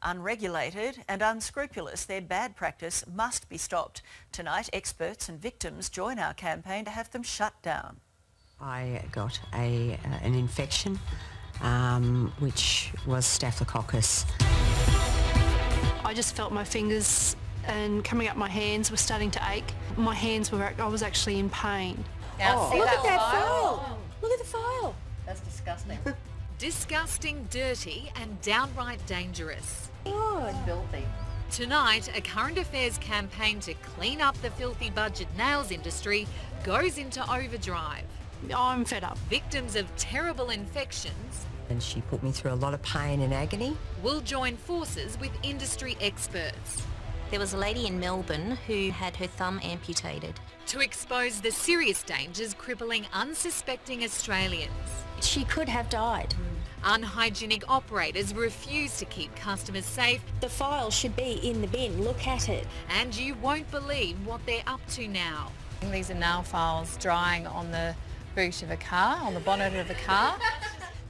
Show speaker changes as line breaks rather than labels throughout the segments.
Unregulated and unscrupulous, their bad practice must be stopped. Tonight, experts and victims join our campaign to have them shut down.
I got an infection, which was Staphylococcus.
I just felt my fingers and coming up my hands were starting to ache. My hands were, I was actually in pain.
Now, see
look
that
at that
file?
file. Look at the file.
That's disgusting.
Disgusting, dirty and downright dangerous.
It's filthy.
Tonight, a current affairs campaign to clean up the filthy budget nails industry goes into overdrive.
I'm fed up.
Victims of terrible infections
And she put me through a lot of pain and agony.
will join forces with industry experts
There was a lady in Melbourne who had her thumb amputated.
to expose the serious dangers crippling unsuspecting Australians.
She could have died.
Unhygienic operators refuse to keep customers safe,
The file should be in the bin. Look at it.
and you won't believe what they're up to now.
These are nail files drying on the boot of a car, on the bonnet of a car.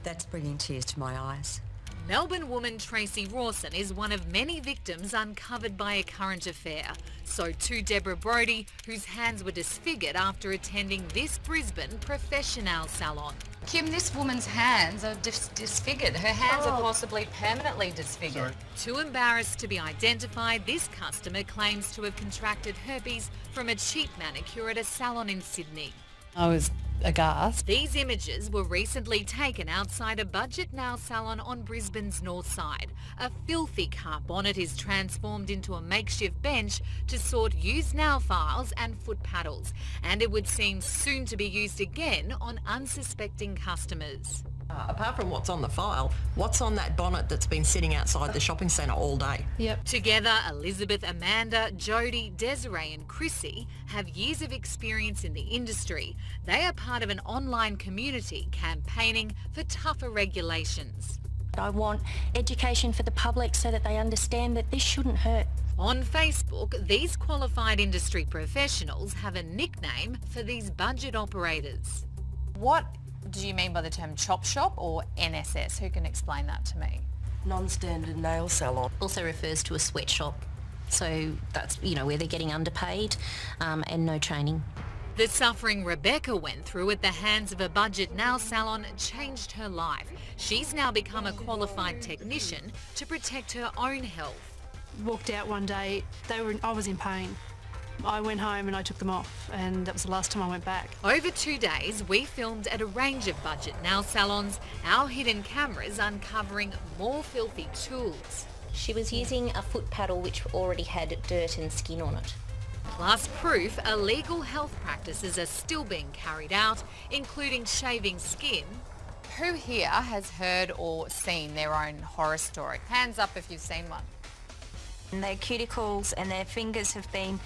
That's bringing tears to my eyes.
Melbourne woman Tracy Rawson is one of many victims uncovered by a current affair. So too Deborah Brodie, whose hands were disfigured after attending this Brisbane professional salon.
Kim, this woman's hands are disfigured. Her hands are possibly permanently disfigured.
Too embarrassed to be identified, this customer claims to have contracted herpes from a cheap manicure at a salon in Sydney.
I was aghast.
These images were recently taken outside a budget nail salon on Brisbane's north side. A filthy car bonnet is transformed into a makeshift bench to sort used nail files and foot paddles, and it would seem soon to be used again on unsuspecting customers.
Apart from what's on the file, what's on that bonnet that's been sitting outside the shopping centre all day?
Yep.
Together, Elizabeth, Amanda, Jody, Desiree and Chrissy have years of experience in the industry. They are part of an online community campaigning for tougher regulations.
I want education for the public so that they understand that this shouldn't hurt.
On Facebook, these qualified industry professionals have a nickname for these budget operators.
What do you mean by the term chop shop or NSS? Who can explain that to me?
Non-standard nail salon.
Also refers to a sweatshop. So that's, where they're getting underpaid and no training.
The suffering Rebecca went through at the hands of a budget nail salon changed her life. She's now become a qualified technician to protect her own health.
Walked out one day, I was in pain. I went home and I took them off, and that was the last time I went back.
Over 2 days, we filmed at a range of budget nail salons, our hidden cameras uncovering more filthy tools.
She was using a foot paddle which already had dirt and skin on it.
Plus proof illegal health practices are still being carried out, including shaving skin.
Who here has heard or seen their own horror story? Hands up if you've seen one.
And their cuticles and their fingers have been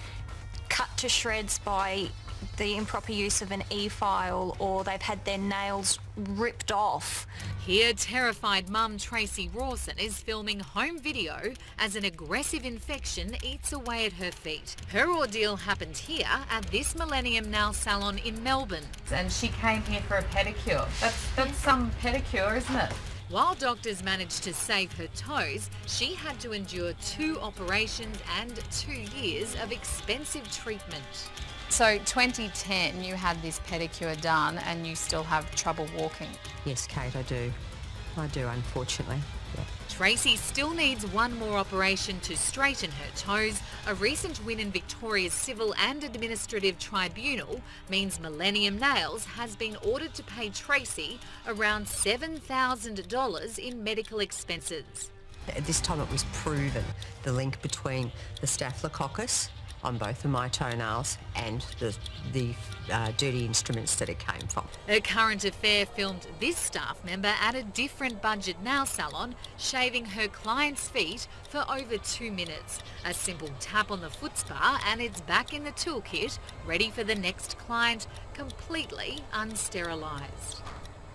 cut to shreds by the improper use of an e-file, or they've had their nails ripped off.
Here, terrified mum Tracy Rawson is filming home video as an aggressive infection eats away at her feet. Her ordeal happened here at this Millennium Nail Salon in Melbourne.
And she came here for a pedicure. That's some pedicure, isn't it?
While doctors managed to save her toes, she had to endure 2 operations and 2 years of expensive treatment.
So 2010, you had this pedicure done and you still have trouble walking.
Yes, Kate, I do. I do, unfortunately. Yeah.
Tracy still needs one more operation to straighten her toes. A recent win in Victoria's Civil and Administrative Tribunal means Millennium Nails has been ordered to pay Tracy around $7,000 in medical expenses.
At this time it was proven the link between the Staphylococcus on both of my toenails and the dirty instruments that it came from.
A current affair filmed this staff member at a different budget nail salon shaving her client's feet for over 2 minutes. A simple tap on the foot spa and it's back in the toolkit, ready for the next client, completely unsterilised.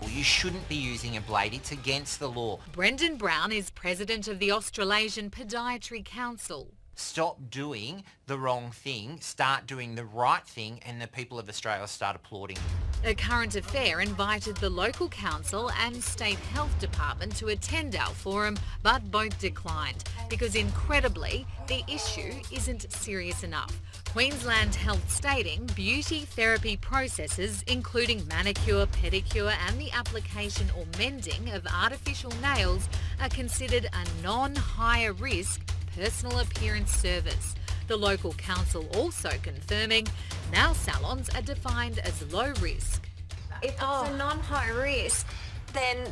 You shouldn't be using a blade. It's against the law.
Brendan Brown is president of the Australasian Podiatry Council.
Stop doing the wrong thing, start doing the right thing, and the people of Australia start applauding.
A Current Affair invited the local council and state health department to attend our forum, but both declined because incredibly the issue isn't serious enough. Queensland Health stating beauty therapy processes including manicure, pedicure and the application or mending of artificial nails are considered a non-higher risk personal appearance service. The local council also confirming nail salons are defined as low risk.
If it's a non-high risk, then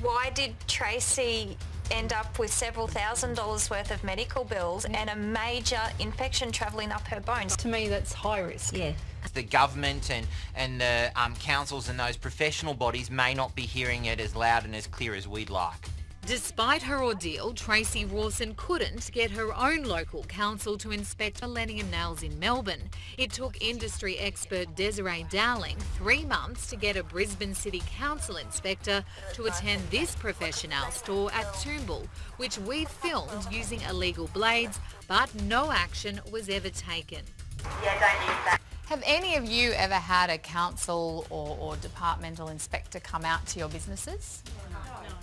why did Tracy end up with several $1,000s worth of medical bills and a major infection travelling up her bones?
To me, that's high risk.
Yeah.
The government and the councils and those professional bodies may not be hearing it as loud and as clear as we'd like.
Despite her ordeal, Tracy Rawson couldn't get her own local council to inspect Millennium Nails in Melbourne. It took industry expert Desiree Dowling 3 months to get a Brisbane City Council inspector to attend this professional store at Toombul, which we filmed using illegal blades, but no action was ever taken.
Have any of you ever had a council or departmental inspector come out to your businesses?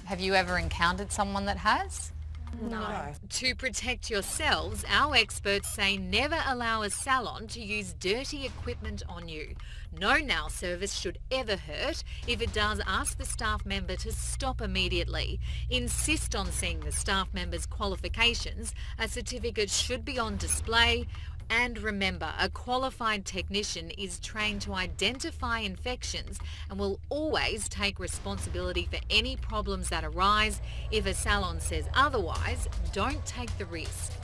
Have you ever encountered someone that has?
No.
To protect yourselves, our experts say never allow a salon to use dirty equipment on you. No nail service should ever hurt. If it does, ask the staff member to stop immediately. Insist on seeing the staff member's qualifications. A certificate should be on display. And remember, a qualified technician is trained to identify infections and will always take responsibility for any problems that arise. If a salon says otherwise, don't take the risk.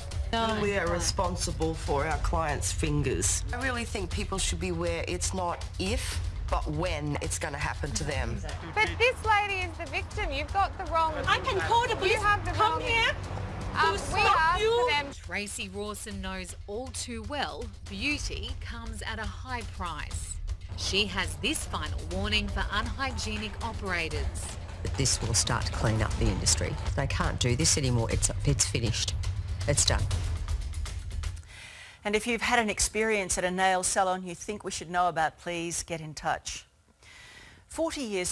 We are responsible for our clients' fingers.
I really think people should be aware it's not if, but when it's going to happen to them.
But this lady is the victim. You've got the wrong...
I can call the police.
You have the
Come
wrong...
here.
We asked for them.
Tracy Rawson knows all too well beauty comes at a high price. She has this final warning for unhygienic operators.
This will start to clean up the industry. They can't do this anymore. It's finished. It's done.
And if you've had an experience at a nail salon you think we should know about, please get in touch. 40 years